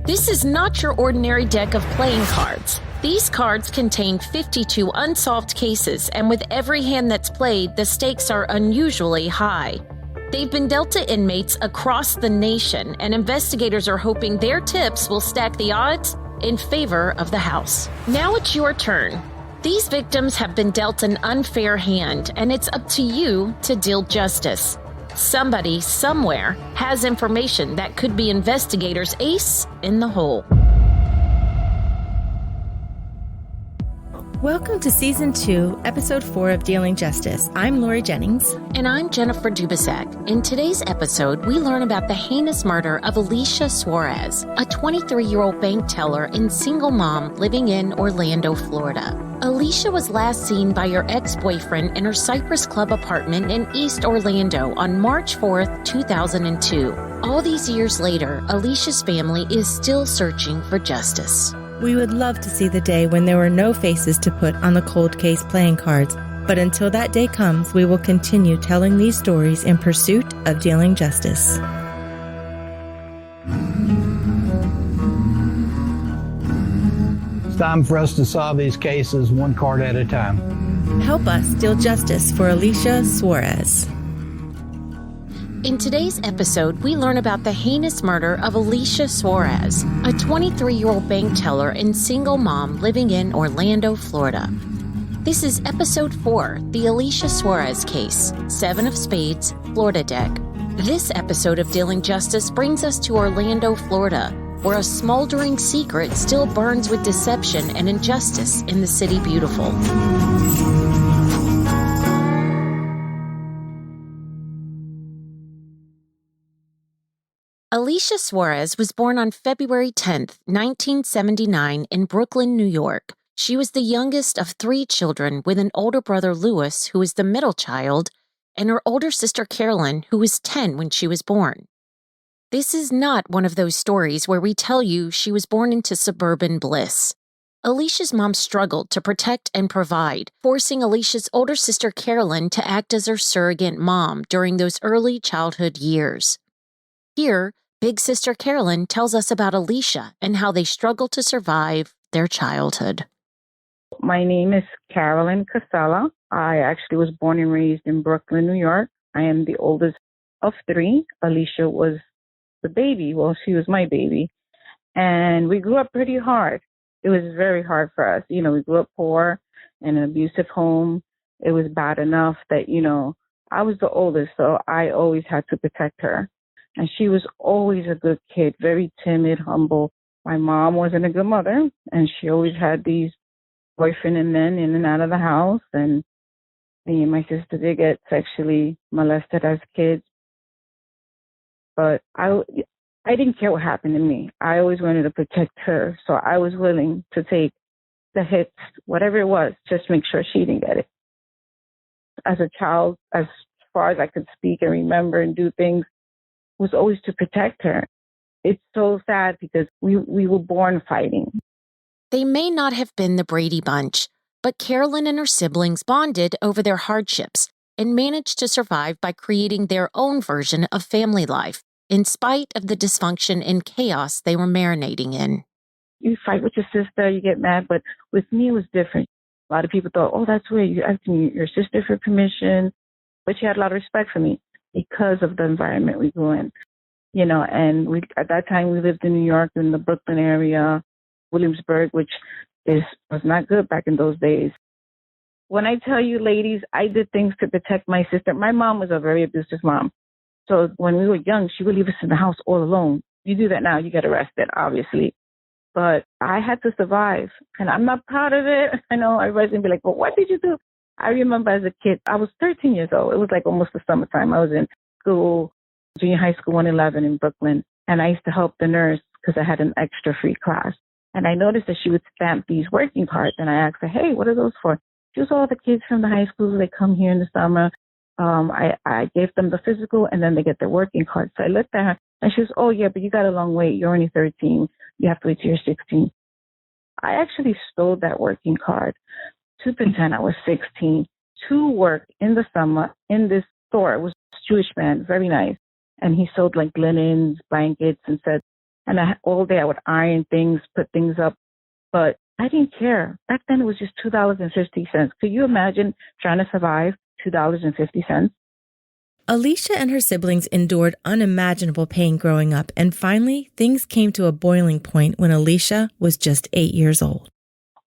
This is not your ordinary deck of playing cards. These cards contain 52 unsolved cases, and with every hand that's played, the stakes are unusually high. They've been dealt to inmates across the nation, and investigators are hoping their tips will stack the odds in favor of the house. Now it's your turn. These victims have been dealt an unfair hand, and it's up to you to deal justice. Somebody, somewhere, has information that could be investigators' ace in the hole. Welcome to Season 2, Episode 4 of Dealing Justice. I'm Lori Jennings. And I'm Jennifer Dubisak. In today's episode, we learn about the heinous murder of Alicia Suarez, a 23-year-old bank teller and single mom living in Orlando, Florida. Alicia was last seen by her ex-boyfriend in her Cypress Grove apartment in East Orlando on March 4th, 2002. All these years later, Alicia's family is still searching for justice. We would love to see the day when there were no faces to put on the cold case playing cards, but until that day comes, we will continue telling these stories in pursuit of dealing justice. It's time for us to solve these cases one card at a time. Help us deal justice for Alicia Suarez. In today's episode, we learn about the heinous murder of Alicia Suarez, a 23-year-old bank teller and single mom living in Orlando, Florida. This is Episode 4, the Alicia Suarez case, 7 of Spades, Florida deck. This episode of Dealing Justice brings us to Orlando, Florida, where a smoldering secret still burns with deception and injustice in the city beautiful. Alicia Suarez was born on February 10, 1979 in Brooklyn, New York. She was the youngest of 3 children with an older brother, Louis, who was the middle child, and her older sister, Carolyn, who was 10 when she was born. This is not one of those stories where we tell you she was born into suburban bliss. Alicia's mom struggled to protect and provide, forcing Alicia's older sister, Carolyn, to act as her surrogate mom during those early childhood years. Here, Big Sister Carolyn tells us about Alicia and how they struggled to survive their childhood. My name is Carolyn Casella. I actually was born and raised in Brooklyn, New York. I am the oldest of 3. Alicia was the baby. Well, she was my baby. And we grew up pretty hard. It was very hard for us. We grew up poor in an abusive home. It was bad enough that, I was the oldest, so I always had to protect her. And she was always a good kid, very timid, humble. My mom wasn't a good mother, and she always had these boyfriend and men in and out of the house. And me and my sister did get sexually molested as kids. But I didn't care what happened to me. I always wanted to protect her, so I was willing to take the hits, whatever it was, just make sure she didn't get it. As a child, as far as I could speak and remember and do things, was always to protect her. It's so sad because we were born fighting. They may not have been the Brady Bunch, but Carolyn and her siblings bonded over their hardships and managed to survive by creating their own version of family life, in spite of the dysfunction and chaos they were marinating in. You fight with your sister, you get mad, but with me it was different. A lot of people thought, oh, that's weird, you're asking your sister for permission, but she had a lot of respect for me because of the environment we grew in. And at that time we lived in New York, in the Brooklyn area, Williamsburg, which was not good back in those days. When I tell you, ladies, I did things to protect my sister. My mom was a very abusive mom. So when we were young, she would leave us in the house all alone. You do that now, you get arrested, obviously. But I had to survive, and I'm not proud of it. I know everybody's going to be like, well, what did you do? I remember as a kid, I was 13 years old. It was like almost the summertime. I was in school, junior high school 111 in Brooklyn, and I used to help the nurse because I had an extra free class. And I noticed that she would stamp these working cards, and I asked her, hey, what are those for? She was all the kids from the high schools, they come here in the summer. I gave them the physical, and then they get their working cards. So I looked at her, and she was, oh, yeah, but you got a long wait. You're only 13. You have to wait till you're 16. I actually stole that working card to pretend I was 16 to work in the summer in this store. It was a Jewish man, very nice. And he sold like linens, blankets, and said, and all day I would iron things, put things up. But I didn't care. Back then it was just $2.50. Could you imagine trying to survive $2.50? Alicia and her siblings endured unimaginable pain growing up, and finally, things came to a boiling point when Alicia was just 8 years old.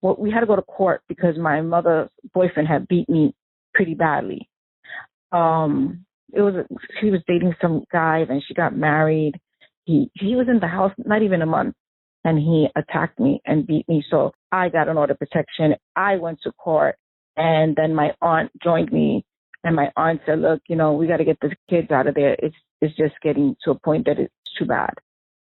Well, we had to go to court because my mother's boyfriend had beat me pretty badly. She was dating some guy, then she got married. He was in the house not even a month, and he attacked me and beat me. So I got an order of protection. I went to court, and then my aunt joined me. And my aunt said, look, we got to get the kids out of there. It's just getting to a point that it's too bad.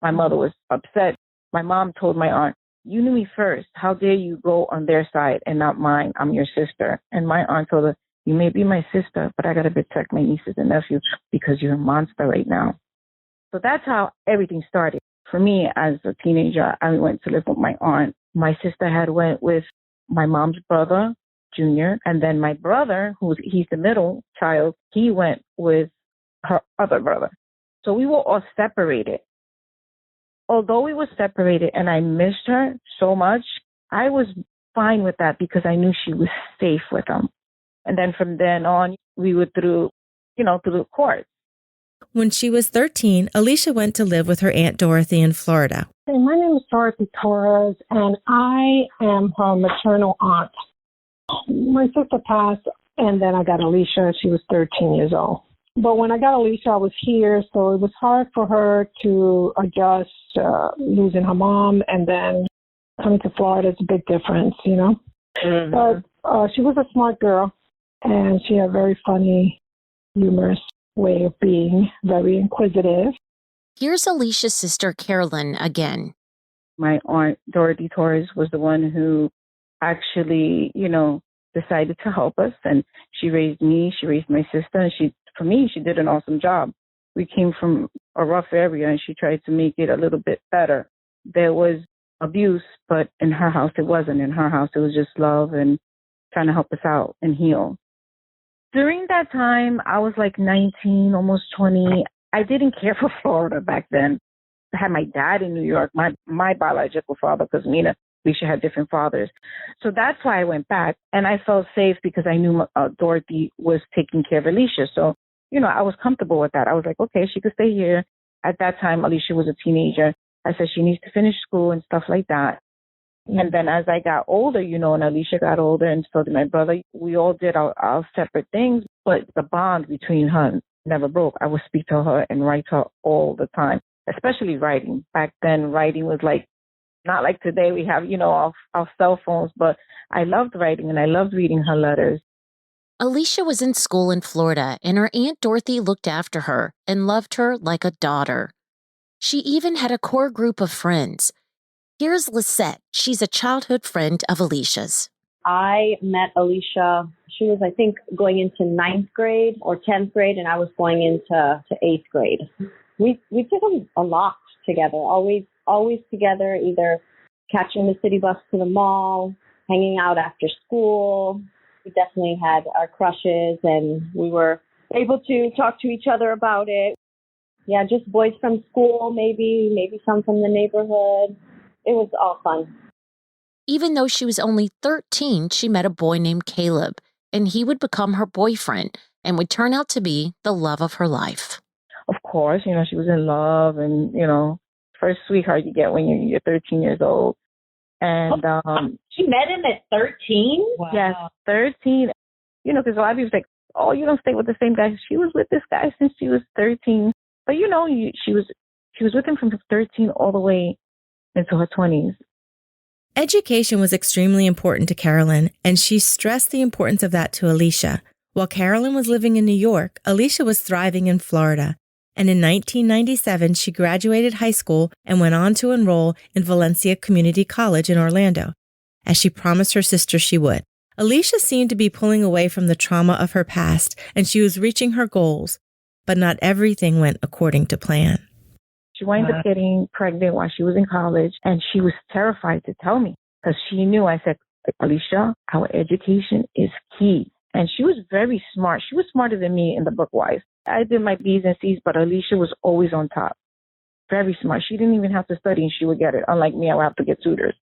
My mother was upset. My mom told my aunt, you knew me first. How dare you go on their side and not mine? I'm your sister. And my aunt told her, you may be my sister, but I got to protect my nieces and nephews because you're a monster right now. So that's how everything started. For me, as a teenager, I went to live with my aunt. My sister had went with my mom's brother, Junior, and then my brother, he's the middle child, he went with her other brother. So we were all separated. Although we were separated and I missed her so much, I was fine with that because I knew she was safe with them. And then from then on, we were through the courts. When she was 13, Alicia went to live with her Aunt Dorothy in Florida. Hey, my name is Dorothy Suarez, and I am her maternal aunt. My sister passed, and then I got Alicia. She was 13 years old. But when I got Alicia, I was here, so it was hard for her to adjust losing her mom, and then coming to Florida is a big difference, Mm-hmm. But she was a smart girl, and she had a very funny, humorous way of being, very inquisitive. Here's Alicia's sister, Carolyn, again. My aunt, Dorothy Suarez, was the one who actually, decided to help us. And she raised me, she raised my sister, and she did an awesome job. We came from a rough area, and she tried to make it a little bit better. There was abuse, but in her house, it wasn't. In her house, it was just love and trying to help us out and heal. During that time, I was like 19, almost 20. I didn't care for Florida back then. I had my dad in New York, my biological father, because me and Alicia had different fathers. So that's why I went back. And I felt safe because I knew Dorothy was taking care of Alicia. So, I was comfortable with that. I was like, okay, she could stay here. At that time, Alicia was a teenager. I said she needs to finish school and stuff like that. And then as I got older, and Alicia got older, and so did my brother, we all did our separate things, but the bond between her never broke. I would speak to her and write to her all the time, especially writing. Back then, writing was not like today we have, our cell phones, but I loved writing and I loved reading her letters. Alicia was in school in Florida, and her Aunt Dorothy looked after her and loved her like a daughter. She even had a core group of friends. Here's Lisette. She's a childhood friend of Alicia's. I met Alicia. She was, I think, going into 9th grade or 10th grade, and I was going into 8th grade. We did a lot together, always together, either catching the city bus to the mall, hanging out after school. We definitely had our crushes, and we were able to talk to each other about it. Yeah, just boys from school, maybe some from the neighborhood. It was all fun. Even though she was only 13, she met a boy named Caleb, and he would become her boyfriend and would turn out to be the love of her life. Of course, she was in love, and, first sweetheart you get when you're 13 years old. And she met him at 13? Wow. Yes, 13. Because a lot of people think, oh, you don't stay with the same guy. She was with this guy since she was 13. But, she was with him from 13 all the way into her 20s. Education was extremely important to Carolyn, and she stressed the importance of that to Alicia. While Carolyn was living in New York, Alicia was thriving in Florida. And in 1997, she graduated high school and went on to enroll in Valencia Community College in Orlando, as she promised her sister she would. Alicia seemed to be pulling away from the trauma of her past, and she was reaching her goals, but not everything went according to plan. She wound up getting pregnant while she was in college, and she was terrified to tell me because she knew. I said, Alicia, our education is key. And she was very smart. She was smarter than me in the book-wise. I did my B's and C's, but Alicia was always on top. Very smart. She didn't even have to study and she would get it. Unlike me, I would have to get tutors.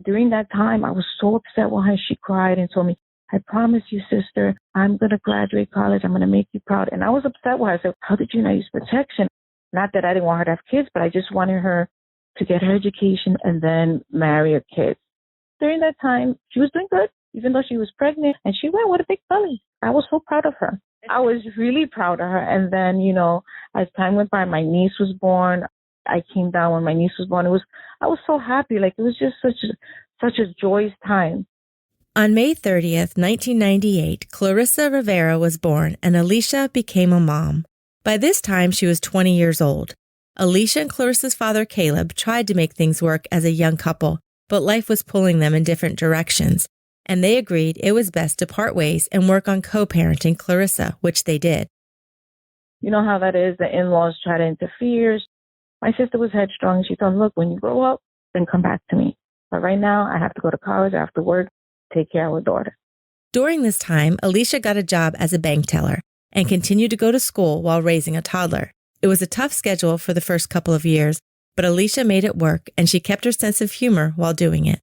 During that time, I was so upset with her. She cried and told me, I promise you, sister, I'm going to graduate college. I'm going to make you proud. And I was upset with her. I said, how did you not use protection? Not that I didn't want her to have kids, but I just wanted her to get her education and then marry her kids. During that time, she was doing good, even though she was pregnant, and she went with a big belly. I was so proud of her. I was really proud of her. And then, as time went by, my niece was born. I came down when my niece was born. I was so happy. Like, it was just such a joyous time. On May 30th, 1998, Clarissa Rivera was born and Alicia became a mom. By this time, she was 20 years old. Alicia and Clarissa's father, Caleb, tried to make things work as a young couple, but life was pulling them in different directions, and they agreed it was best to part ways and work on co-parenting Clarissa, which they did. You know how that is. The in-laws try to interfere. My sister was headstrong. She thought, look, when you grow up, then come back to me. But right now, I have to go to college. I have to work, take care of our daughter. During this time, Alicia got a job as a bank teller and continued to go to school while raising a toddler. It was a tough schedule for the first couple of years, but Alicia made it work, and she kept her sense of humor while doing it.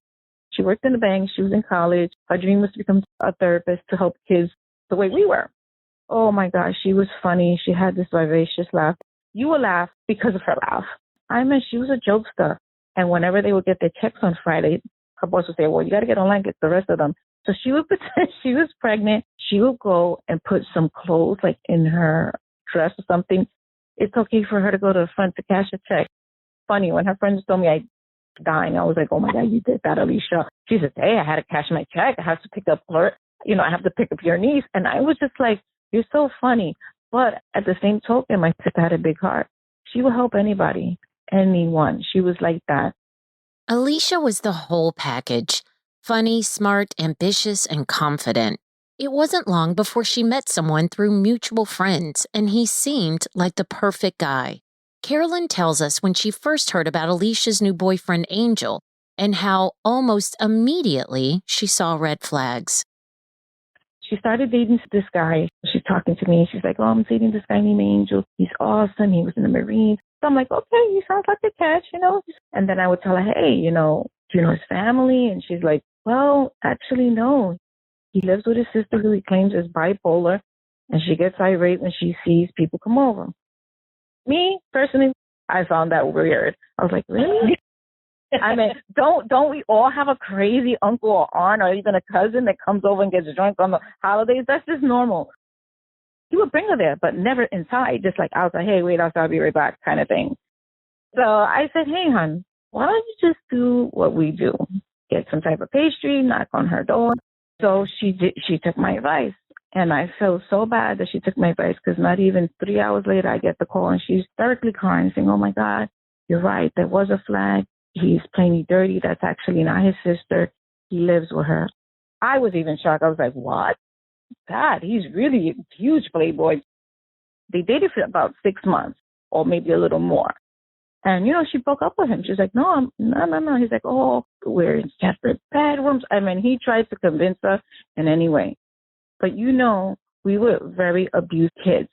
She worked in the bank. She was in college. Her dream was to become a therapist to help kids the way we were. Oh, my gosh, she was funny. She had this vivacious laugh. You will laugh because of her laugh. She was a jokester. And whenever they would get their checks on Friday, her boss would say, well, you got to get online, get the rest of them. So she would pretend she was pregnant. She would go and put some clothes like in her dress or something. It's okay for her to go to the front to cash a check. Funny, when her friends told me I dying, I was like, oh my God, you did that, Alicia. She said, hey, I had to cash my check. I have to pick up her, I have to pick up your niece. And I was just like, you're so funny. But at the same token, my sister had a big heart. She would help anybody, anyone. She was like that. Alicia was the whole package. Funny, smart, ambitious, and confident. It wasn't long before she met someone through mutual friends, and he seemed like the perfect guy. Carolyn tells us when she first heard about Alicia's new boyfriend, Angel, and how almost immediately she saw red flags. She started dating this guy. She's talking to me. She's like, oh, I'm dating this guy named Angel. He's awesome. He was in the Marines. So I'm like, okay, he sounds like a catch, And then I would tell her, hey, do you know his family? And she's like, well, actually, no. He lives with his sister who he claims is bipolar, and she gets irate when she sees people come over. Me, personally, I found that weird. I was like, really? I mean, don't we all have a crazy uncle or aunt or even a cousin that comes over and gets drunk on the holidays? That's just normal. He would bring her there, but never inside, just like outside. Hey, wait outside, I'll be right back kind of thing. So I said, hey, hon, why don't you just do what we do? Get some type of pastry, knock on her door. So she took my advice. And I felt so bad that she took my advice because not even 3 hours later, I get the call and she's hysterically crying, saying, oh, my God, you're right. There was a flag. He's plainly dirty. That's actually not his sister. He lives with her. I was even shocked. I was like, what? God, he's really a huge playboy. They dated for about 6 months or maybe a little more. And, she broke up with him. She's like, no. He's like, oh, we're in separate bedrooms. I mean, he tried to convince her in any way. But, we were very abused kids.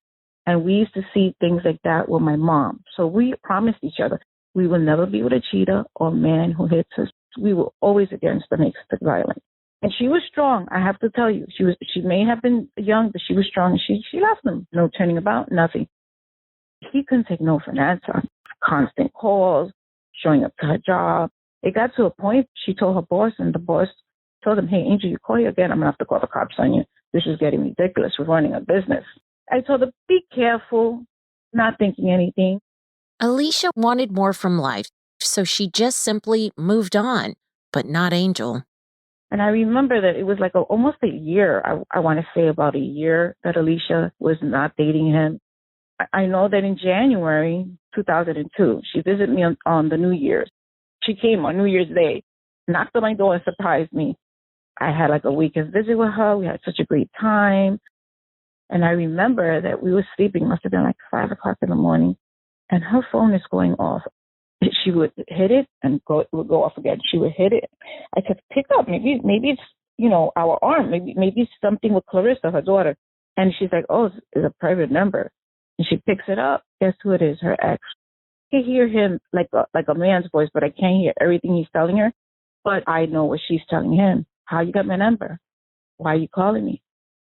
And we used to see things like that with my mom. So we promised each other we will never be with a cheater or a man who hits us. We were always against domestic violence. And she was strong, I have to tell you. She may have been young, but she was strong. She left him. No turning about, nothing. He couldn't take no for an answer. Constant calls, showing up to her job. It got to a point she told her boss, and the boss told him, hey, Angel, you call you again, I'm going to have to call the cops on you. This is getting ridiculous. We're running a business. I told her, be careful, not thinking anything. Alicia wanted more from life, so she just simply moved on, but not Angel. And I remember that it was like almost a year, I want to say about a year, that Alicia was not dating him. I know that in January 2002, she visited me on the New Year's. She came on New Year's Day, knocked on my door and surprised me. I had like a weekend visit with her. We had such a great time. And I remember that we were sleeping, must have been like 5 o'clock in the morning, and her phone is going off. She would hit it and it would go off again. She would hit it. I said, pick up. Maybe it's, our aunt. Maybe something with Clarissa, her daughter. And she's like, oh, it's a private number. And she picks it up. Guess who it is? Her ex. I can hear him like a man's voice, but I can't hear everything he's telling her. But I know what she's telling him. How you got my number? Why are you calling me?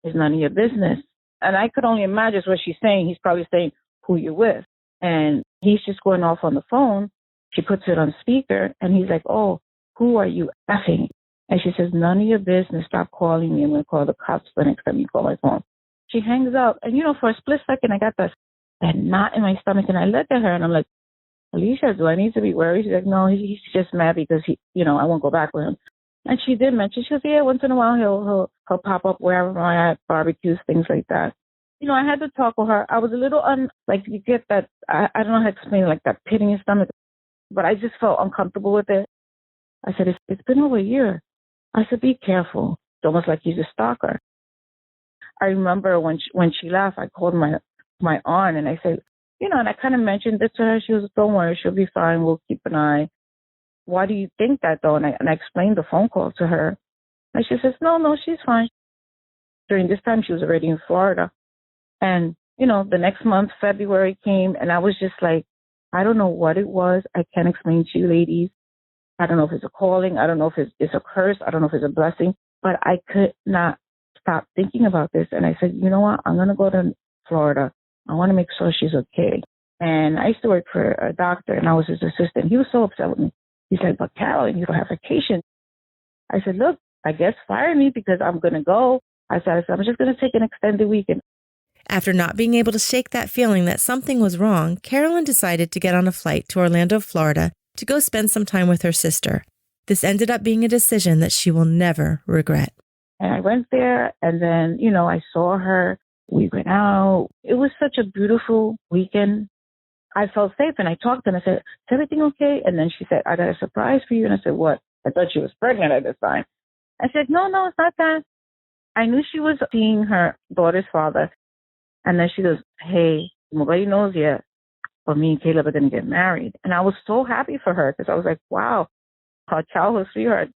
It's none of your business. And I could only imagine what she's saying. He's probably saying who you're with. And he's just going off on the phone. She puts it on speaker, and he's like, oh, who are you effing? And she says, none of your business. Stop calling me. I'm going to call the cops the next time you call my phone. She hangs up. And, for a split second, I got that knot in my stomach. And I look at her, and I'm like, Alicia, do I need to be worried? She's like, no, he's just mad because I won't go back with him. And she did mention, she goes, yeah, once in a while he'll pop up wherever I'm at, barbecues, things like that. I had to talk with her. I was a little you get that, I don't know how to explain it, like that pit in your stomach, but I just felt uncomfortable with it. I said, it's been over a year. I said, be careful. It's almost like he's a stalker. I remember when she left, I called my aunt and I said, and I kind of mentioned this to her. She was, don't worry, she'll be fine. We'll keep an eye. Why do you think that, though? And I explained the phone call to her. And she says, no, she's fine. During this time, she was already in Florida. And, the next month, February came, and I was just like, I don't know what it was. I can't explain to you ladies. I don't know if it's a calling. I don't know if it's a curse. I don't know if it's a blessing. But I could not stop thinking about this. And I said, you know what? I'm going to go to Florida. I want to make sure she's okay. And I used to work for a doctor, and I was his assistant. He was so upset with me. He said, but Carolyn, you don't have vacation. I said, look, I guess fire me because I'm going to go. I said, I'm just going to take an extended weekend. After not being able to shake that feeling that something was wrong, Carolyn decided to get on a flight to Orlando, Florida, to go spend some time with her sister. This ended up being a decision that she will never regret. And I went there, and then, I saw her. We went out. It was such a beautiful weekend. I felt safe, and I talked to her, and I said, is everything okay? And then she said, I got a surprise for you. And I said, what? I thought she was pregnant at this time. I said, no, it's not that. I knew she was seeing her daughter's father. And then she goes, hey, nobody knows yet, but me and Caleb are going to get married. And I was so happy for her because I was like, wow, her childhood sweetheart.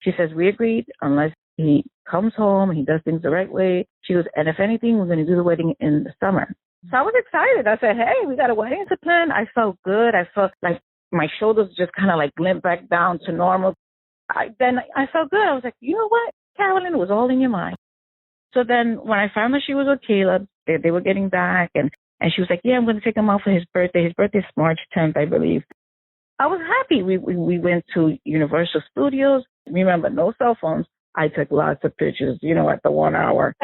She says, we agreed unless he comes home and he does things the right way. She goes, and if anything, we're going to do the wedding in the summer. So I was excited. I said, hey, we got a wedding to plan. I felt good. I felt like my shoulders just kind of like limped back down to normal. Then I felt good. I was like, you know what, Carolyn, it was all in your mind. So then when I found out she was with Caleb, they were getting back, and she was like, yeah, I'm going to take him out for his birthday. His birthday is March 10th, I believe. I was happy. We went to Universal Studios. Remember, no cell phones. I took lots of pictures, at the 1 hour.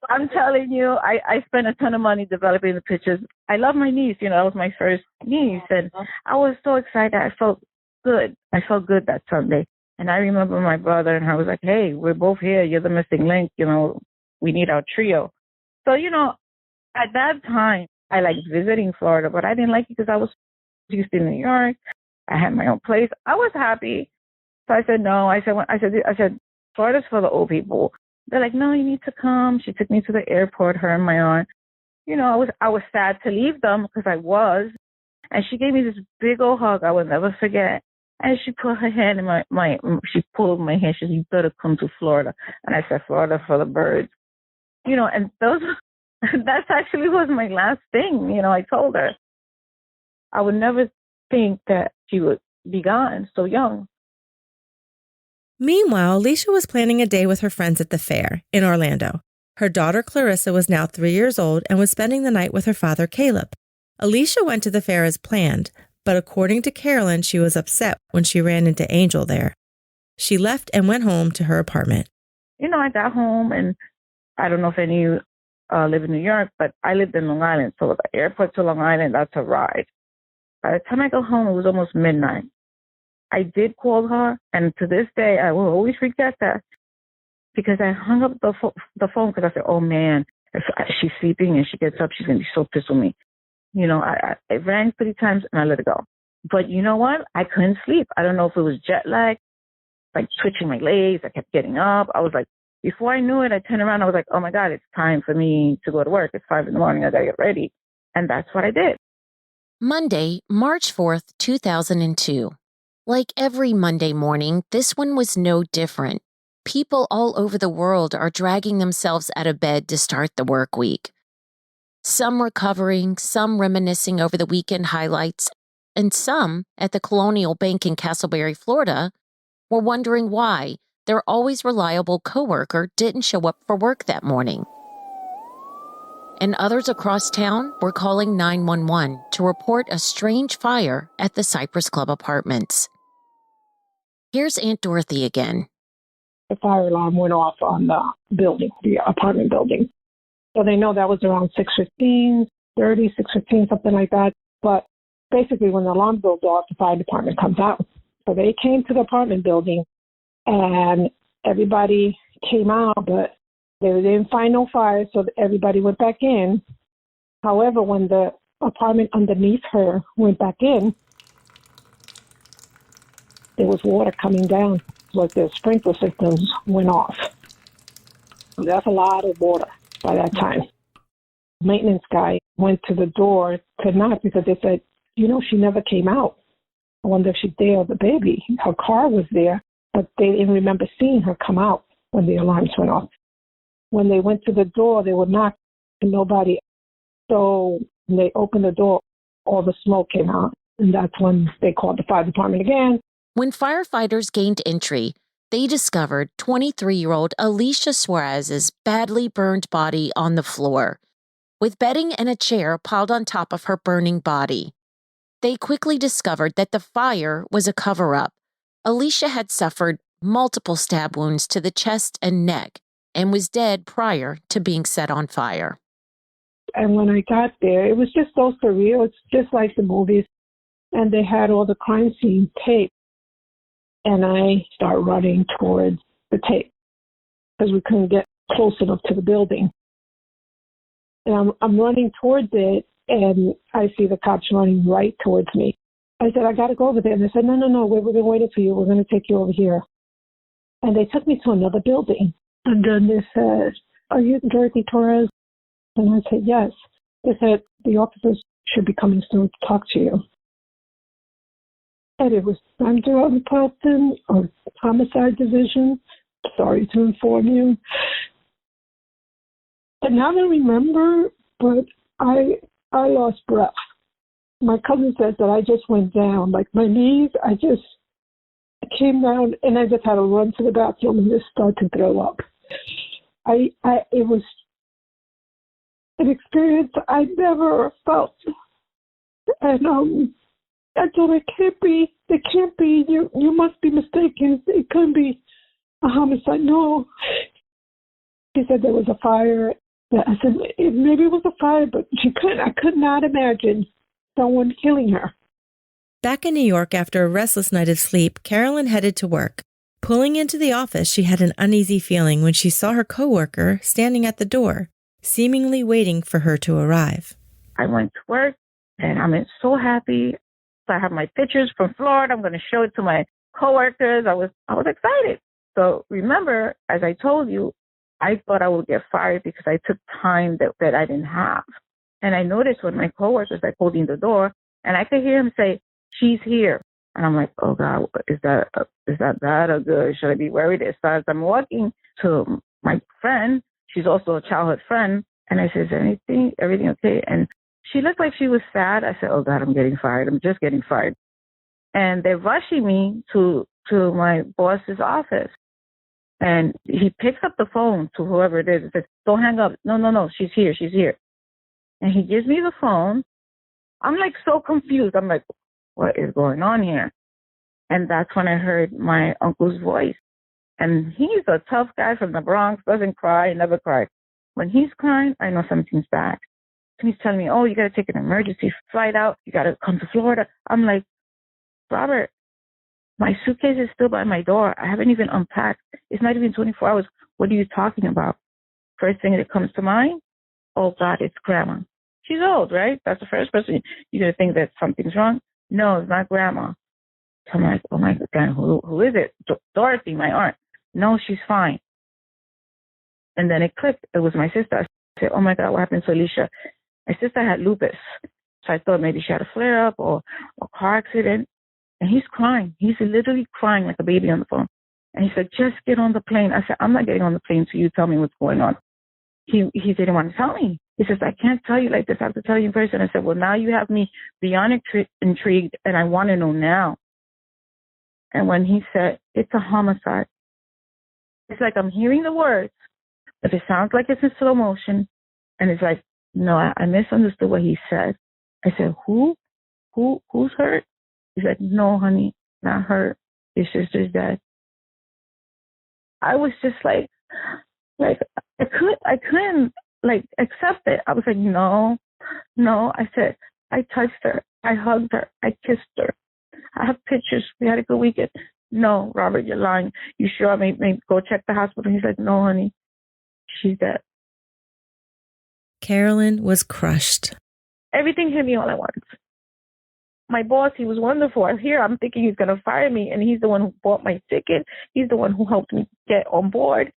I'm telling you, I spent a ton of money developing the pictures. I love my niece. That was my first niece, and I was so excited. I felt good. I felt good that Sunday. And I remember my brother and her was like, hey, we're both here. You're the missing link. We need our trio. So, at that time, I liked visiting Florida, but I didn't like it because I was used to New York. I had my own place. I was happy. So I said, no. I said, Florida's for the old people. They're like, no, you need to come. She took me to the airport, her and my aunt. I was sad to leave them because I was. And she gave me this big old hug I will never forget. And she put her hand in she pulled my hand. She said, you better come to Florida. And I said, Florida for the birds. And that's actually was my last thing, I told her. I would never think that she would be gone so young. Meanwhile, Alicia was planning a day with her friends at the fair in Orlando. Her daughter Clarissa was now 3 years old and was spending the night with her father Caleb. Alicia went to the fair as planned, but according to Carolyn, she was upset when she ran into Angel there. She left and went home to her apartment. I got home, and I don't know if any of you live in New York, but I lived in Long Island, so the airport to Long Island, that's a ride. By the time I got home, it was almost midnight. I did call her, and to this day, I will always regret that because I hung up the phone because I said, oh, man, if she's sleeping and she gets up, she's going to be so pissed with me. I rang 3 times, and I let it go. But you know what? I couldn't sleep. I don't know if it was jet lag, like twitching my legs. I kept getting up. I was like, before I knew it, I turned around. I was like, oh, my God, it's time for me to go to work. It's 5 a.m. I got to get ready. And that's what I did. Monday, March 4th, 2002. Like every Monday morning, this one was no different. People all over the world are dragging themselves out of bed to start the work week. Some recovering, some reminiscing over the weekend highlights, and some at the Colonial Bank in Castleberry, Florida, were wondering why their always reliable coworker didn't show up for work that morning. And others across town were calling 911 to report a strange fire at the Cypress Grove Apartments. Here's Aunt Dorothy again. The fire alarm went off on the building, the apartment building. So they know that was around 6:15, 6:15, something like that. But basically when the alarm goes off, the fire department comes out. So they came to the apartment building and everybody came out, but they didn't find no fire, so everybody went back in. However, when the apartment underneath her went back in, there was water coming down, like the sprinkler systems went off. That's a lot of water by that time. Maintenance guy went to the door, could not, because they said, she never came out. I wonder if she's there with the baby. Her car was there, but they didn't remember seeing her come out when the alarms went off. When they went to the door, they would knock and nobody. So when they opened the door, all the smoke came out. And that's when they called the fire department again. When firefighters gained entry, they discovered 23-year-old Alicia Suarez's badly burned body on the floor, with bedding and a chair piled on top of her burning body. They quickly discovered that the fire was a cover-up. Alicia had suffered multiple stab wounds to the chest and neck and was dead prior to being set on fire. And when I got there, it was just so surreal. It's just like the movies. And they had all the crime scene tape. And I start running towards the tape because we couldn't get close enough to the building. And I'm running towards it, and I see the cops running right towards me. I said, I got to go over there. And they said, no, we've been waiting for you. We're going to take you over here. And they took me to another building. And then they said, are you Dorothy Suarez? And I said, yes. They said, the officers should be coming soon to talk to you. And it was Sandra Pelton of Homicide Division. Sorry to inform you. And now I remember, but I lost breath. My cousin said that I just went down, like my knees, I came down and I just had to run to the bathroom and just start to throw up. It was an experience I never felt. And I thought it can't be, you must be mistaken. It couldn't be a homicide. No. She said there was a fire. I said, maybe it was a fire, but I could not imagine someone killing her. Back in New York after a restless night of sleep, Carolyn headed to work. Pulling into the office, she had an uneasy feeling when she saw her coworker standing at the door, seemingly waiting for her to arrive. I went to work, and I'm so happy. So I have my pictures from Florida. I'm going to show it to my coworkers. I was excited. So remember, as I told you, I thought I would get fired because I took time that I didn't have. And I noticed when my coworkers like holding the door, and I could hear him say, "She's here." And I'm like, "Oh God, is that bad or good? Should I be worried?" So as I'm walking to my friend, she's also a childhood friend, and I said, "Is everything okay?" And she looked like she was sad. I said, "Oh God, I'm getting fired. I'm just getting fired." And they're rushing me to my boss's office. And he picks up the phone to whoever it is and says, "Don't hang up. No, she's here. And he gives me the phone. I'm like so confused. I'm like, what is going on here? And that's when I heard my uncle's voice. And he's a tough guy from the Bronx, doesn't cry, never cried. When he's crying, I know something's bad. And he's telling me, "Oh, you got to take an emergency flight out. You got to come to Florida." I'm like, "Robert, my suitcase is still by my door. I haven't even unpacked. It's not even 24 hours. What are you talking about?" First thing that comes to mind, "Oh God, it's Grandma." She's old, right? That's the first person you're going to think that something's wrong. No, it's not Grandma. So I'm like, "Oh my God, who is it?" Dorothy, my aunt. "No, she's fine." And then it clicked. It was my sister. I said, "Oh my God, what happened to Alicia?" My sister had lupus. So I thought maybe she had a flare-up or a car accident. And he's crying. He's literally crying like a baby on the phone. And he said, just get on the plane. I said, I'm not getting on the plane till you tell me what's going on. He didn't want to tell me. He says, I can't tell you like this. I have to tell you in person. I said, well, now you have me beyond intrigued, and I want to know now. And when he said, it's a homicide, it's like I'm hearing the words, but it sounds like it's in slow motion. And it's like, no, I misunderstood what he said. I said, who's hurt? He said, no, honey, not hurt. Your sister's dead. I was just like I couldn't like accept it. I was like, no. I said, I touched her, I hugged her, I kissed her. I have pictures. We had a good weekend. No, Robert, you're lying. You sure? I may go check the hospital. He's like, no, honey, she's dead. Carolyn was crushed. Everything hit me all at once. My boss, he was wonderful. I'm thinking he's going to fire me, and he's the one who bought my ticket. He's the one who helped me get on board.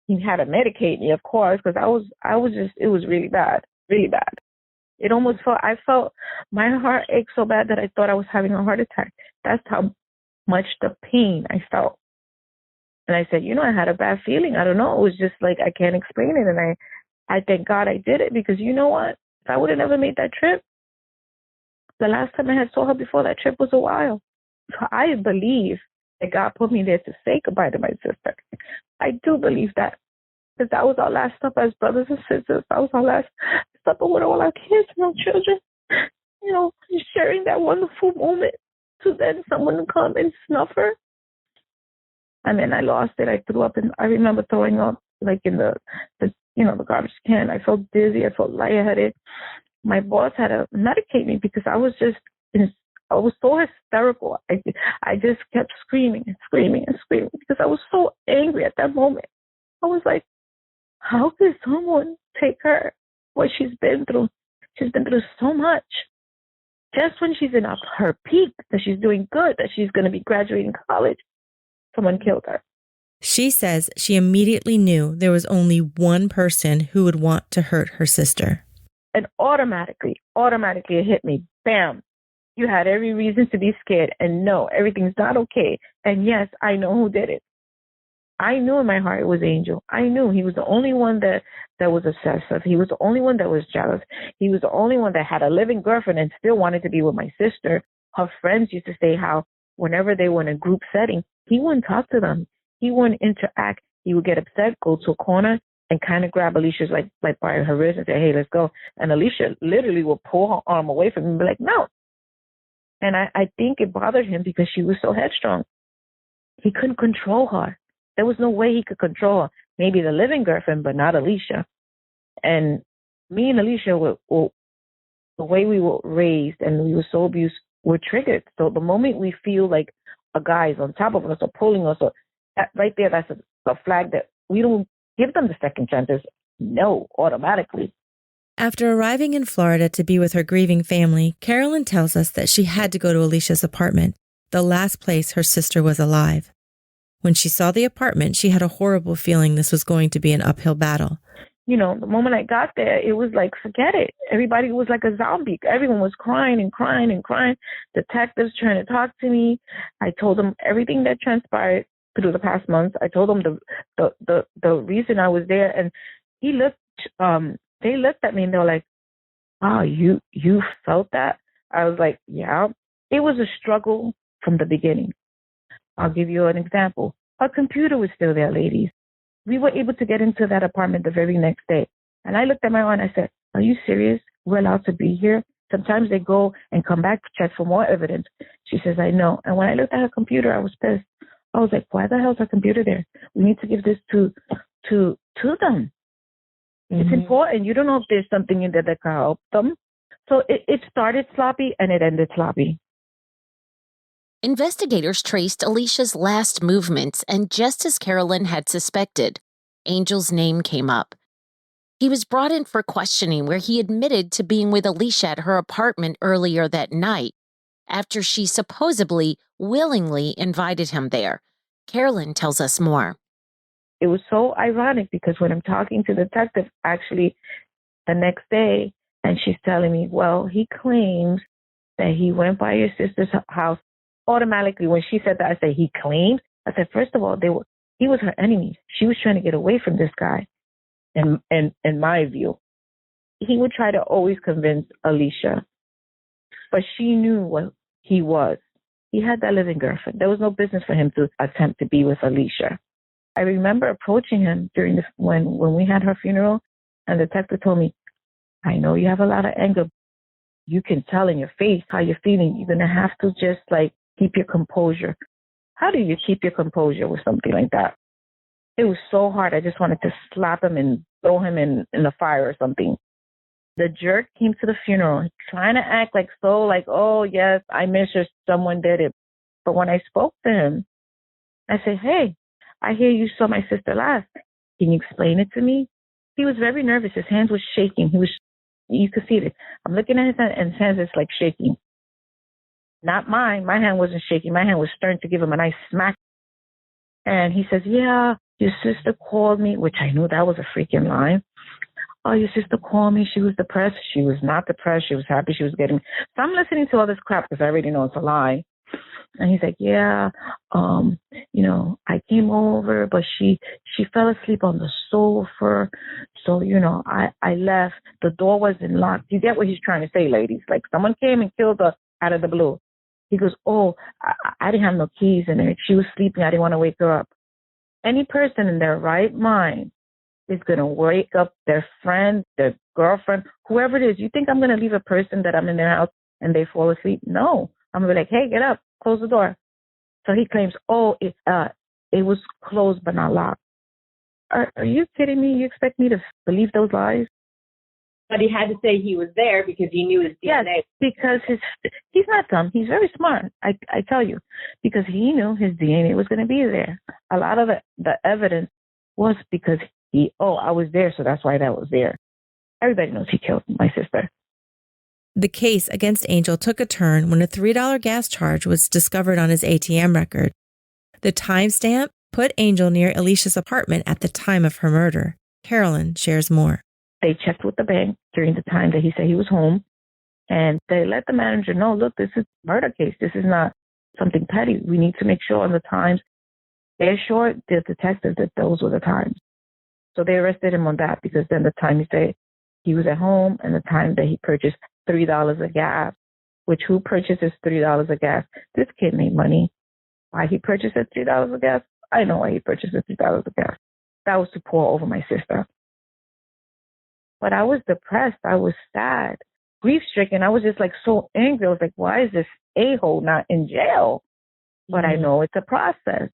He had to medicate me, of course, because I was just, it was really bad, really bad. It almost I felt my heart ached so bad that I thought I was having a heart attack. That's how much the pain I felt. And I said, I had a bad feeling. I don't know. It was just like, I can't explain it. And I thank God I did it, because you know what? If I would have never made that trip, the last time I had saw her before that trip was a while. So I believe that God put me there to say goodbye to my sister. I do believe that. Because that was our last stop as brothers and sisters. That was our last stop with all our kids and our children. Sharing that wonderful moment to then someone come and snuff her. And then I lost it. I threw up, and I remember throwing up like in the garbage can. I felt dizzy. I felt lightheaded. My boss had to medicate me because I was so hysterical. I just kept screaming and screaming and screaming because I was so angry at that moment. I was like, how could someone take her, what she's been through? She's been through so much. Just when she's in her peak, that she's doing good, that she's going to be graduating college, someone killed her. She says she immediately knew there was only one person who would want to hurt her sister. And automatically it hit me. Bam. You had every reason to be scared. And no, everything's not okay. And yes, I know who did it. I knew in my heart it was Angel. I knew he was the only one that was obsessive. He was the only one that was jealous. He was the only one that had a living girlfriend and still wanted to be with my sister. Her friends used to say how whenever they were in a group setting, he wouldn't talk to them. He wouldn't interact. He would get upset, go to a corner, and kind of grab Alicia's like by her wrist and say, hey, let's go. And Alicia literally would pull her arm away from him and be like, no. And I think it bothered him because she was so headstrong. He couldn't control her. There was no way he could control her. Maybe the living girlfriend, but not Alicia. And me and Alicia, the way we were raised and we were so abused, we're triggered. So the moment we feel like a guy is on top of us or pulling us, or right there, that's a flag that we don't give them the second chances. No, automatically. After arriving in Florida to be with her grieving family, Carolyn tells us that she had to go to Alicia's apartment, the last place her sister was alive. When she saw the apartment, she had a horrible feeling this was going to be an uphill battle. The moment I got there, it was like, forget it. Everybody was like a zombie. Everyone was crying and crying and crying. Detectives trying to talk to me. I told them everything that transpired through the past months. I told them the reason I was there, and they looked at me and they were like, "Wow, you felt that?" I was like, "Yeah." It was a struggle from the beginning. I'll give you an example. Our computer was still there, ladies. We were able to get into that apartment the very next day. And I looked at my aunt and I said, "Are you serious? We're allowed to be here?" Sometimes they go and come back to check for more evidence. She says, "I know." And when I looked at her computer, I was pissed. I was like, why the hell is her computer there? We need to give this to them. Mm-hmm. It's important. You don't know if there's something in there that can help them. So it started sloppy and it ended sloppy. Investigators traced Alicia's last movements, and just as Carolyn had suspected, Angel's name came up. He was brought in for questioning, where he admitted to being with Alicia at her apartment earlier that night, after she supposedly willingly invited him there. Carolyn tells us more. It was so ironic because when I'm talking to the detective actually the next day, and she's telling me, well, he claims that he went by your sister's house. Automatically, when she said that, I said, he claimed? I said, first of all, he was her enemy. She was trying to get away from this guy. In my view, he would try to always convince Alicia, but she knew what he was. He had that living girlfriend. There was no business for him to attempt to be with Alicia. I remember approaching him during when we had her funeral, and the detective told me, I know you have a lot of anger. You can tell in your face how you're feeling. You're going to have to just keep your composure. How do you keep your composure with something like that? It was so hard. I just wanted to slap him and throw him in the fire or something. The jerk came to the funeral trying to act oh, yes, I miss her. Someone did it. But when I spoke to him, I said, hey, I hear you saw my sister last. Can you explain it to me? He was very nervous. His hands were shaking. You could see it. I'm looking at his hand, and his hands is shaking. Not mine. My hand wasn't shaking. My hand was stern to give him a nice smack. And he says, yeah, your sister called me, which I knew that was a freaking lie. Oh, your sister called me. She was depressed. She was not depressed. She was happy. She was getting. So I'm listening to all this crap because I already know it's a lie. And he's like, yeah, I came over, but she fell asleep on the sofa. So, I left. The door wasn't locked. You get what he's trying to say, ladies? Someone came and killed her out of the blue. He goes, oh, I didn't have no keys in there. She was sleeping. I didn't want to wake her up. Any person in their right mind is going to wake up their friend, their girlfriend, whoever it is. You think I'm going to leave a person that I'm in their house and they fall asleep? No. I'm going to be like, hey, get up, close the door. So he claims, oh, it was closed but not locked. Are you kidding me? You expect me to believe those lies? But he had to say he was there because he knew his DNA. Yes, because he's not dumb. He's very smart, I tell you, because he knew his DNA was going to be there. A lot of the evidence was because I was there, so that's why that was there. Everybody knows he killed my sister. The case against Angel took a turn when a $3 gas charge was discovered on his ATM record. The timestamp put Angel near Alicia's apartment at the time of her murder. Carolyn shares more. They checked with the bank during the time that he said he was home, and they let the manager know, look, this is a murder case. This is not something petty. We need to make sure on the times. They assured the detective that those were the times. So they arrested him on that because then the time he said he was at home and the time that he purchased $3 of gas, which who purchases $3 of gas? This kid made money. Why he purchased $3 of gas? I know why he purchased $3 of gas. That was to pour over my sister. But I was depressed. I was sad, grief-stricken. I was just so angry. I was like, why is this a-hole not in jail? But I know it's a process.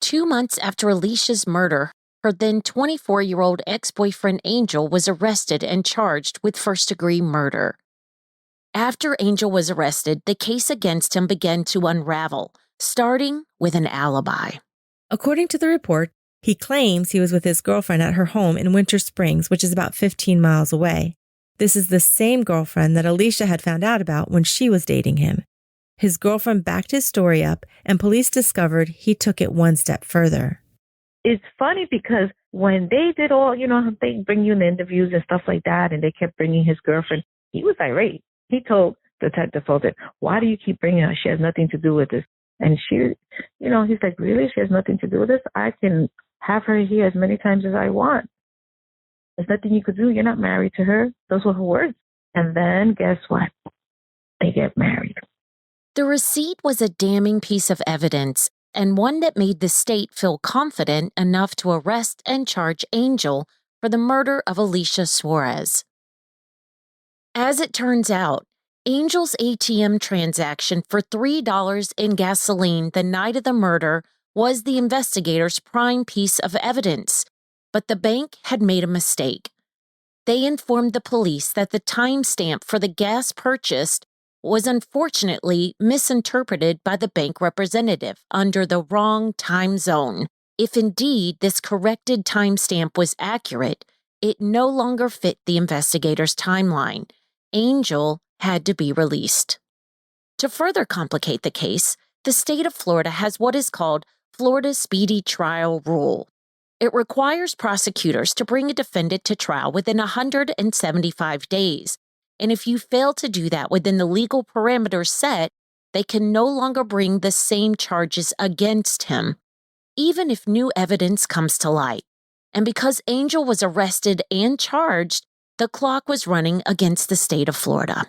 2 months after Alicia's murder, her then 24-year-old ex-boyfriend Angel was arrested and charged with first-degree murder. After Angel was arrested, the case against him began to unravel, starting with an alibi. According to the report, he claims he was with his girlfriend at her home in Winter Springs, which is about 15 miles away. This is the same girlfriend that Alicia had found out about when she was dating him. His girlfriend backed his story up, and police discovered he took it one step further. It's funny because when they did all, they bring you in the interviews and stuff like that, and they kept bringing his girlfriend, he was irate. He told Detective Fulton, why do you keep bringing her? She has nothing to do with this. And she, he's like, really? She has nothing to do with this? I can have her here as many times as I want. There's nothing you could do. You're not married to her. Those were her words. And then guess what? They get married. The receipt was a damning piece of evidence, and one that made the state feel confident enough to arrest and charge Angel for the murder of Alicia Suarez. As it turns out, Angel's ATM transaction for $3 in gasoline the night of the murder was the investigators' prime piece of evidence, but the bank had made a mistake. They informed the police that the timestamp for the gas purchased was unfortunately misinterpreted by the bank representative under the wrong time zone. If indeed this corrected timestamp was accurate, it no longer fit the investigators' timeline. Angel had to be released. To further complicate the case, the state of Florida has what is called Florida's Speedy Trial Rule. It requires prosecutors to bring a defendant to trial within 175 days, and if you fail to do that within the legal parameters set, they can no longer bring the same charges against him. even if new evidence comes to light. And because Angel was arrested and charged, the clock was running against the state of Florida.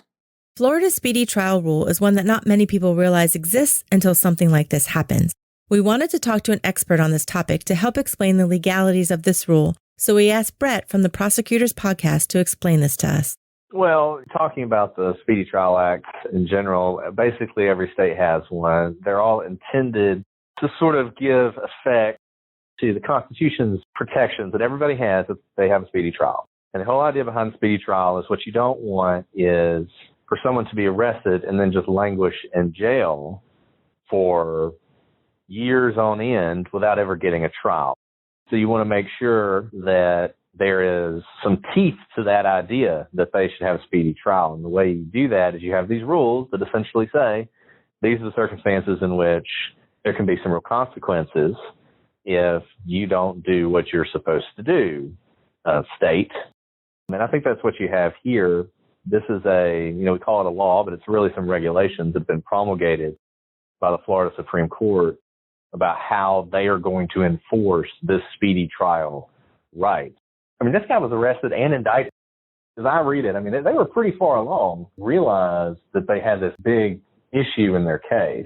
Florida's speedy trial rule is one that not many people realize exists until something like this happens. We wanted to talk to an expert on this topic to help explain the legalities of this rule, so we asked Brett from the Prosecutors Podcast to explain this to us. Well, talking about the Speedy Trial Act in general, basically every state has one. They're all intended to sort of give effect to the Constitution's protections that everybody has if they have a speedy trial. And the whole idea behind the speedy trial is what you don't want is for someone to be arrested and then just languish in jail for years on end without ever getting a trial. So you want to make sure that there is some teeth to that idea that they should have a speedy trial. And the way you do that is you have these rules that essentially say these are the circumstances in which there can be some real consequences if you don't do what you're supposed to do, state. And I think that's what you have here. This is we call it a law, but it's really some regulations that have been promulgated by the Florida Supreme Court about how they are going to enforce this speedy trial right. I mean, this guy was arrested and indicted. As I read it, I mean, they were pretty far along, realized that they had this big issue in their case.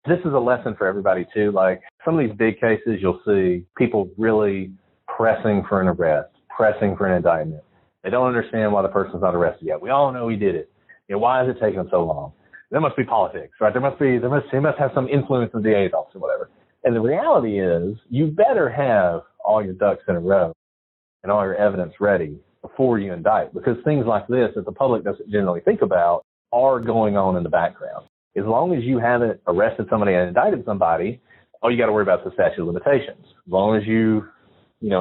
This is a lesson for everybody, too. Like, some of these big cases, you'll see people really pressing for an arrest, pressing for an indictment. They don't understand why the person's not arrested yet. We all know he did it. Why is it taking them so long? There must be politics, right? He must have some influence in the DA's office or whatever. And the reality is, you better have all your ducks in a row and all your evidence ready before you indict, because things like this that the public doesn't generally think about are going on in the background. As long as you haven't arrested somebody and indicted somebody, all you got to worry about is the statute of limitations. As long as you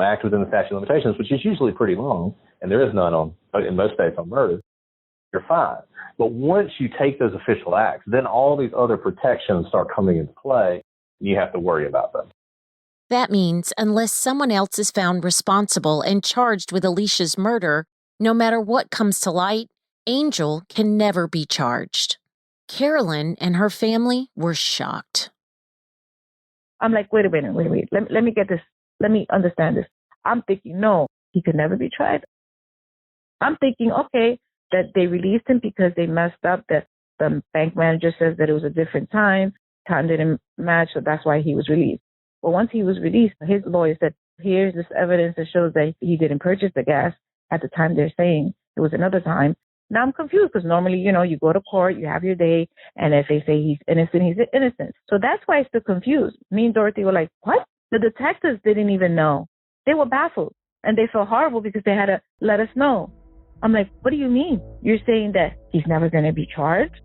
act within the statute of limitations, which is usually pretty long, and there is none in most states on murder, you're fine. But once you take those official acts, then all these other protections start coming into play, and you have to worry about them. That means unless someone else is found responsible and charged with Alicia's murder, no matter what comes to light, Angel can never be charged. Carolyn and her family were shocked. I'm like, wait. Let me get this. Let me understand this. I'm thinking, no, he could never be tried. I'm thinking, okay, that they released him because they messed up, that the bank manager says that it was a different time didn't match, so that's why he was released. But once he was released, his lawyer said, here's this evidence that shows that he didn't purchase the gas at the time they're saying it was another time. Now I'm confused because normally, you go to court, you have your day, and if they say he's innocent, he's innocent. So that's why I'm still confused. Me and Dorothy were like, what? The detectives didn't even know. They were baffled, and they felt horrible because they had to let us know. I'm like, what do you mean? You're saying that he's never going to be charged?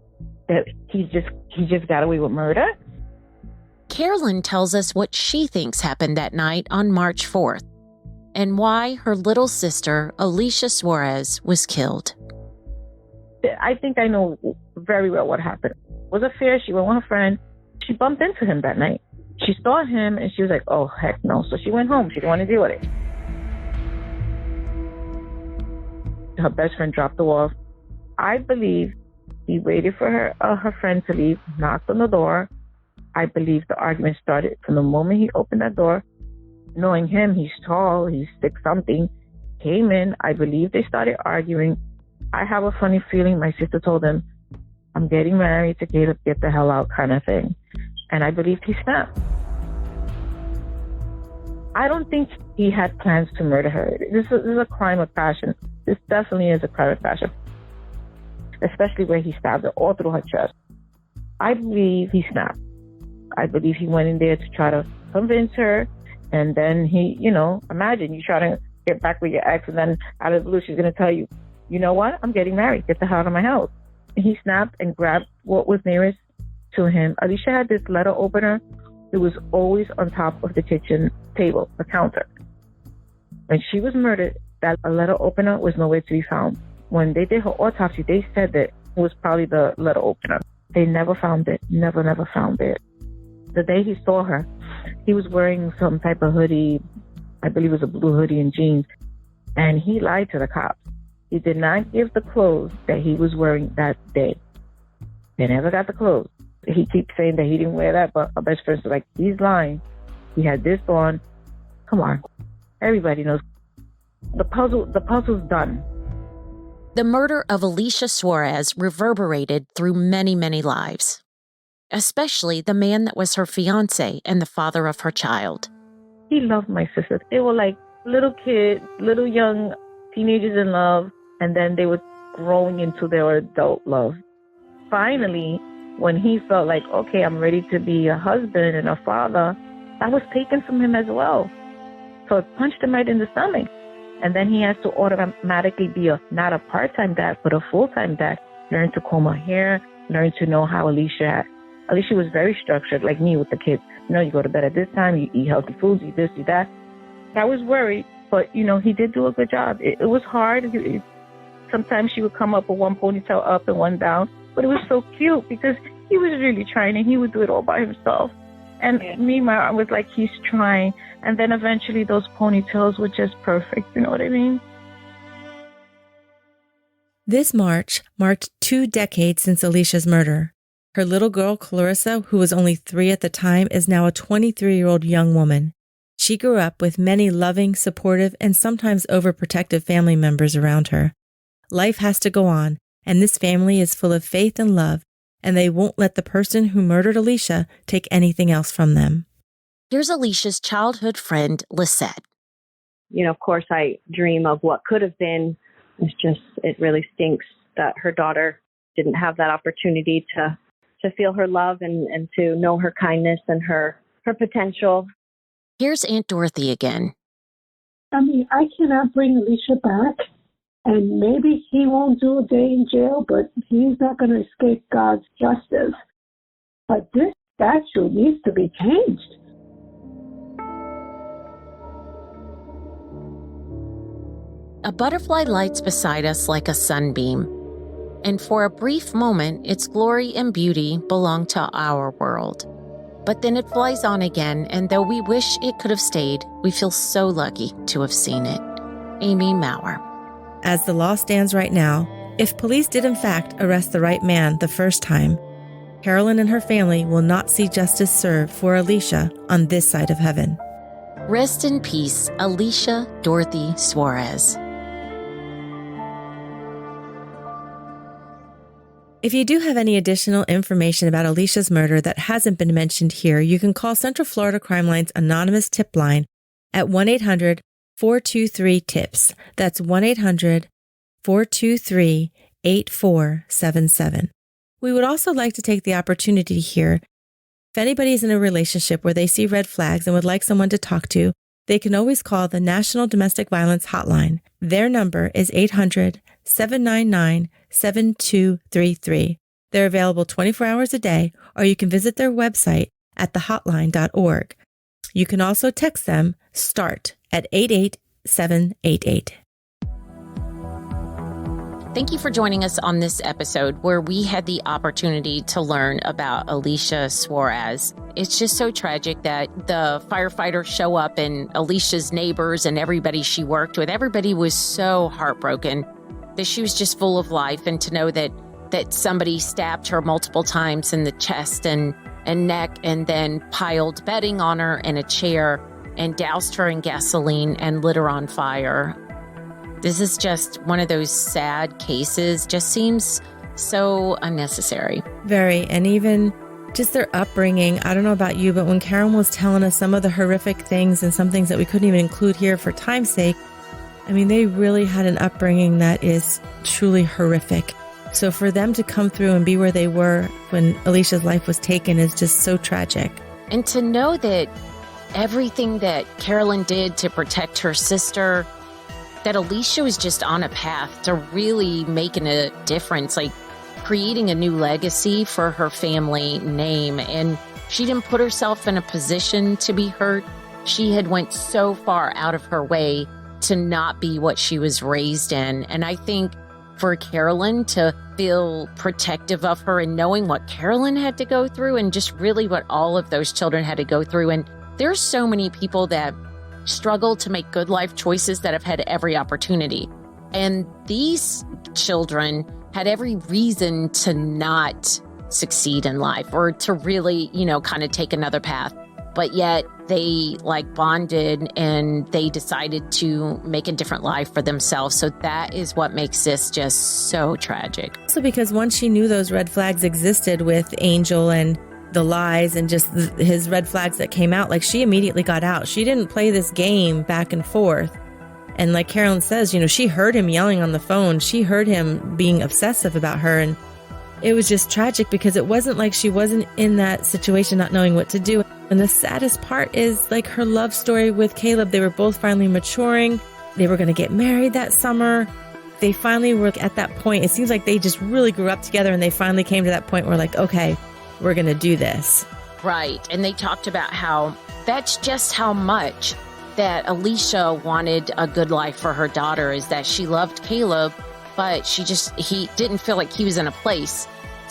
That he just got away with murder? Carolyn tells us what she thinks happened that night on March 4th and why her little sister, Alicia Suarez, was killed. I think I know very well what happened. It was a fair. She went with her friend. She bumped into him that night. She saw him and she was like, oh, heck no. So she went home. She didn't want to deal with it. Her best friend dropped her off. I believe he waited for her friend to leave, knocked on the door. I believe the argument started from the moment he opened that door. Knowing him, he's tall, he's 6-something, came in. I believe they started arguing. I have a funny feeling my sister told him, I'm getting married to get the hell out kind of thing. And I believe he snapped. I don't think he had plans to murder her. This is a crime of passion. This definitely is a crime of passion. Especially where he stabbed her all through her chest. I believe he snapped. I believe he went in there to try to convince her. And then he, imagine you try to get back with your ex and then out of the blue she's going to tell you, you know what? I'm getting married. Get the hell out of my house. And he snapped and grabbed what was nearest to him. Alicia had this letter opener. It was always on top of the kitchen table, the counter. When she was murdered, that letter opener was nowhere to be found. When they did her autopsy, they said that it was probably the letter opener. They never found it. Never found it. The day he saw her, he was wearing some type of hoodie. I believe it was a blue hoodie and jeans. And he lied to the cops. He did not give the clothes that he was wearing that day. They never got the clothes. He keeps saying that he didn't wear that, but my best friend was like, he's lying. He had this on. Come on. Everybody knows. The puzzle's done. The murder of Alicia Suarez reverberated through many, many lives, especially the man that was her fiancé and the father of her child. He loved my sisters. They were like little kids, little young teenagers in love, and then they were growing into their adult love. Finally, when he felt like, okay, I'm ready to be a husband and a father, that was taken from him as well. So it punched him right in the stomach. And then he has to automatically be not a part-time dad, but a full-time dad. Learn to comb her hair, learn to know how Alicia was very structured, like me with the kids. You go to bed at this time, you eat healthy foods, you this, you that. I was worried, but, he did do a good job. It was hard. Sometimes she would come up with one ponytail up and one down, but it was so cute because he was really trying and he would do it all by himself. And me, my arm was like, he's trying. And then eventually those ponytails were just perfect. You know what I mean? This March marked 2 decades since Alicia's murder. Her little girl, Clarissa, who was only 3 at the time, is now a 23-year-old young woman. She grew up with many loving, supportive, and sometimes overprotective family members around her. Life has to go on, and this family is full of faith and love, and they won't let the person who murdered Alicia take anything else from them. Here's Alicia's childhood friend, Lisette. Of course, I dream of what could have been. It really stinks that her daughter didn't have that opportunity to feel her love and to know her kindness and her potential. Here's Aunt Dorothy again. I cannot bring Alicia back, and maybe he won't do a day in jail, but he's not going to escape God's justice. But this statute needs to be changed. A butterfly lights beside us like a sunbeam, and for a brief moment, its glory and beauty belong to our world. But then it flies on again, and though we wish it could have stayed, we feel so lucky to have seen it. Amy Maurer. As the law stands right now, if police did in fact arrest the right man the first time, Carolyn and her family will not see justice served for Alicia on this side of heaven. Rest in peace, Alicia Dorothy Suarez. If you do have any additional information about Alicia's murder that hasn't been mentioned here, you can call Central Florida Crime Line's anonymous tip line at 1-800-423-TIPS. That's 1-800-423-8477. We would also like to take the opportunity here. If anybody is in a relationship where they see red flags and would like someone to talk to, they can always call the National Domestic Violence Hotline. Their number is 800-799-7233. They're available 24 hours a day, or you can visit their website at thehotline.org. You can also text them START at 88788. Thank you for joining us on this episode where we had the opportunity to learn about Alicia Suarez. It's just so tragic that the firefighters show up and Alicia's neighbors and everybody she worked with, everybody was so heartbroken that she was just full of life. And to know that somebody stabbed her multiple times in the chest and neck and then piled bedding on her in a chair and doused her in gasoline and lit her on fire. This is just one of those sad cases, just seems so unnecessary. Very, and even just their upbringing. I don't know about you, but when Karen was telling us some of the horrific things and some things that we couldn't even include here for time's sake, they really had an upbringing that is truly horrific. So for them to come through and be where they were when Alicia's life was taken is just so tragic. And to know that everything that Carolyn did to protect her sister, that Alicia was just on a path to really making a difference, like creating a new legacy for her family name. And she didn't put herself in a position to be hurt. She had went so far out of her way to not be what she was raised in. And I think for Carolyn to feel protective of her and knowing what Carolyn had to go through and just really what all of those children had to go through. And there's so many people that struggle to make good life choices that have had every opportunity. And these children had every reason to not succeed in life or to really, kind of take another path. but yet they bonded and they decided to make a different life for themselves. So that is what makes this just so tragic. Also, because once she knew those red flags existed with Angel and the lies and just his red flags that came out, she immediately got out. She didn't play this game back and forth. And like Carolyn says, she heard him yelling on the phone. She heard him being obsessive about her. And it was just tragic because it wasn't like she wasn't in that situation not knowing what to do. And the saddest part is her love story with Caleb. They were both finally maturing. They were going to get married that summer. They finally were at that point. It seems like they just really grew up together and they finally came to that point where okay, we're going to do this. Right. And they talked about how that's just how much that Alicia wanted a good life for her daughter, is that she loved Caleb, but he didn't feel like he was in a place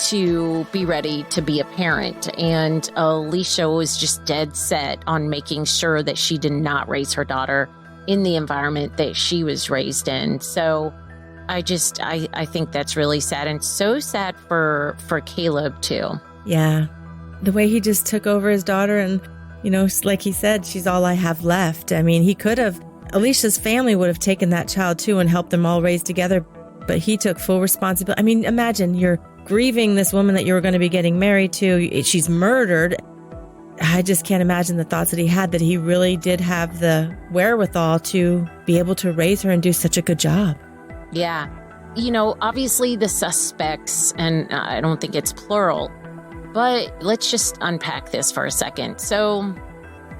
to be ready to be a parent. And Alicia was just dead set on making sure that she did not raise her daughter in the environment that she was raised in. So I think that's really sad, and so sad for Caleb too. Yeah. The way he just took over his daughter and, like he said, she's all I have left. I mean, he could have, Alicia's family would have taken that child too and helped them all raise together, but he took full responsibility. I mean, imagine you're grieving this woman that you were going to be getting married to. She's murdered. I just can't imagine the thoughts that he had, that he really did have the wherewithal to be able to raise her and do such a good job. Yeah. Obviously the suspects, and I don't think it's plural, but let's just unpack this for a second. So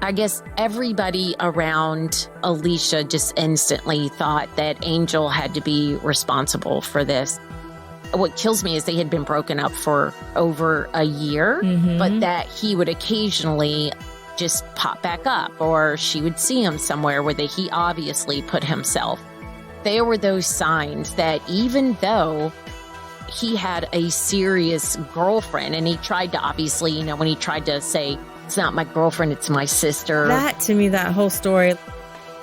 I guess everybody around Alicia just instantly thought that Angel had to be responsible for this. What kills me is they had been broken up for over a year, but that he would occasionally just pop back up, or she would see him somewhere where he obviously put himself. There were those signs that even though he had a serious girlfriend, and he tried to obviously, when he tried to say, it's not my girlfriend, it's my sister. That, to me, that whole story,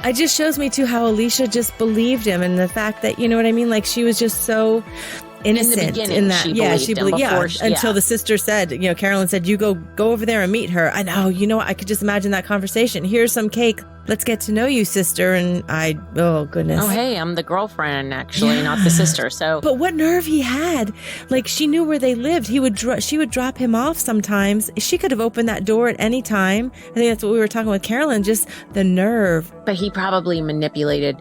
it just shows me too how Alicia just believed him, and the fact that, what I mean? She was just so innocent in that. She believed until the sister said, Carolyn said, you go over there and meet her. I know, I could just imagine that conversation. Here's some cake. Let's get to know you, sister. And oh goodness. Oh, hey, I'm the girlfriend, actually, not the sister. So, but what nerve he had. She knew where they lived. She would drop him off sometimes. She could have opened that door at any time. I think that's what we were talking with Carolyn, just the nerve. But he probably manipulated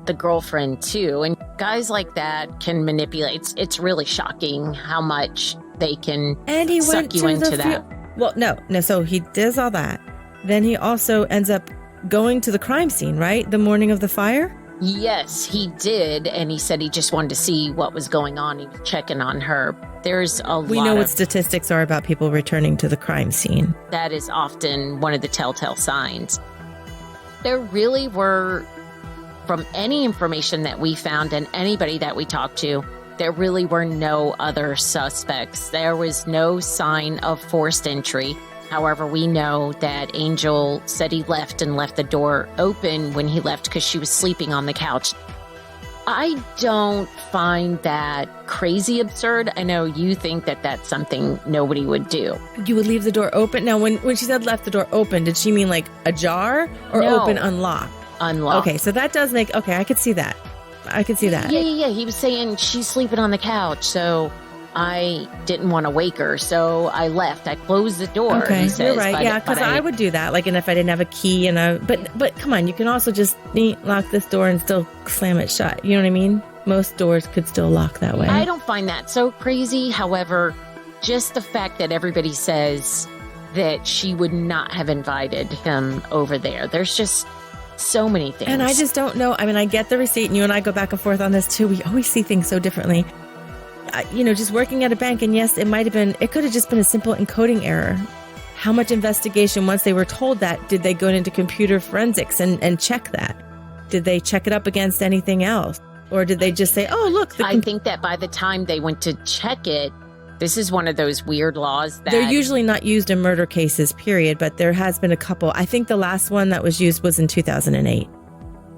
the girlfriend too. And guys like that can manipulate. It's really shocking how much they can suck you into that. Well, no. So he does all that. Then he also ends up going to the crime scene, right? The morning of the fire? Yes, he did. And he said he just wanted to see what was going on. He was checking on her. We know what statistics are about people returning to the crime scene. That is often one of the telltale signs. There really were, from any information that we found and anybody that we talked to, there really were no other suspects. There was no sign of forced entry. However, we know that Angel said he left the door open when he left because she was sleeping on the couch. I don't find that crazy absurd. I know you think that that's something nobody would do. You would leave the door open? Now, when she said left the door open, did she mean ajar or open unlocked? Unlocked. Okay, so that does make... Okay, I could see that. Yeah. He was saying she's sleeping on the couch, so I didn't want to wake her, so I left. I closed the door. Okay, he says, you're right. Yeah, because I would do that. And if I didn't have a key but come on, you can also just lock this door and still slam it shut. You know what I mean? Most doors could still lock that way. I don't find that so crazy. However, just the fact that everybody says that she would not have invited him over there. There's just so many things. And I just don't know. I mean, I get the receipt, and you and I go back and forth on this too. We always see things so differently. Just working at a bank, and yes, it could have just been a simple encoding error. How much investigation, once they were told that, did they go into computer forensics and check that? Did they check it up against anything else? Or did they just say, oh, look. I think that by the time they went to check it, this is one of those weird laws that... They're usually not used in murder cases, period, but there has been a couple. I think the last one that was used was in 2008.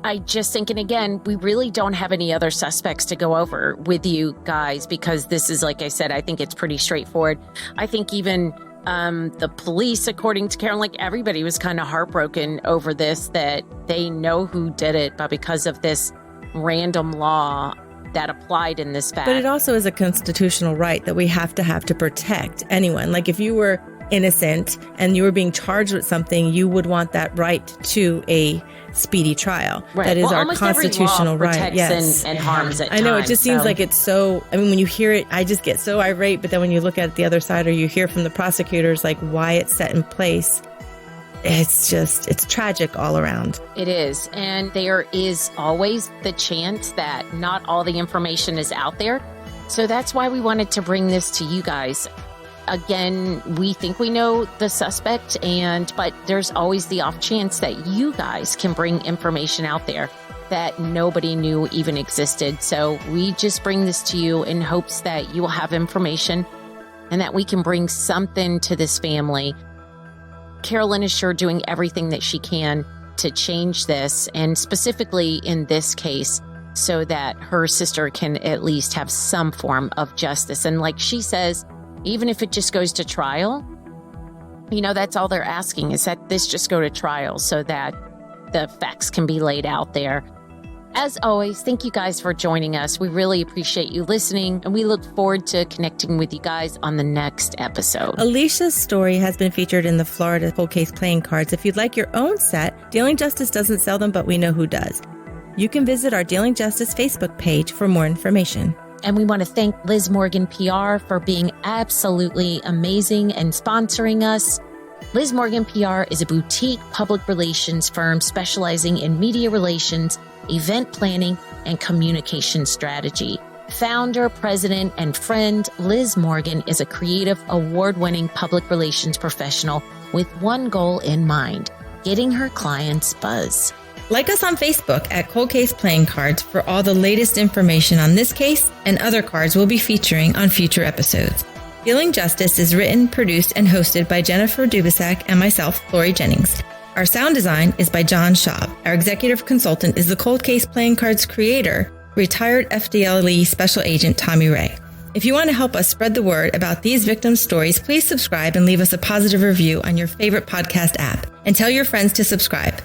I just think, and again, we really don't have any other suspects to go over with you guys, because this is, like I said, I think it's pretty straightforward. I think even The police, according to Carolyn, like everybody was kind of heartbroken over this, that they know who did it, but because of this random law that applied in this fact. But it also is a constitutional right that we have to protect anyone. Like if you were innocent and you were being charged with something, you would want that right to a speedy trial. Right. That is well, our almost constitutional every law right. protects Yes. and harms at I know, times, it just seems like it's so, I mean, when you hear it, I just get so irate, but then when you look at the other side or you hear from the prosecutors, like why it's set in place, it's tragic all around. It is. And there is always the chance that not all the information is out there. So that's why we wanted to bring this to you guys. Again, we think we know the suspect, but there's always the off chance that you guys can bring information out there that nobody knew even existed. So we just bring this to you in hopes that you will have information and that we can bring something to this family. Carolyn is sure doing everything that she can to change this, and specifically in this case, so that her sister can at least have some form of justice. And like she says, even if it just goes to trial, that's all they're asking, is that this just go to trial so that the facts can be laid out there. As always, thank you guys for joining us. We really appreciate you listening, and we look forward to connecting with you guys on the next episode. Alicia's story has been featured in the Florida Cold Case Playing Cards. If you'd like your own set, Dealing Justice doesn't sell them, but we know who does. You can visit our Dealing Justice Facebook page for more information. And we want to thank Liz Morgan PR for being absolutely amazing and sponsoring us. Liz Morgan PR is a boutique public relations firm specializing in media relations, event planning, and communication strategy. Founder, president, and friend Liz Morgan is a creative, award-winning public relations professional with one goal in mind: getting her clients buzz. Like us on Facebook at Cold Case Playing Cards for all the latest information on this case and other cards we'll be featuring on future episodes. Dealing Justice is written, produced, and hosted by Jennifer Dubisak and myself, Lori Jennings. Our sound design is by John Schaub. Our executive consultant is the Cold Case Playing Cards creator, retired FDLE Special Agent Tommy Ray. If you want to help us spread the word about these victims' stories, please subscribe and leave us a positive review on your favorite podcast app. And tell your friends to subscribe.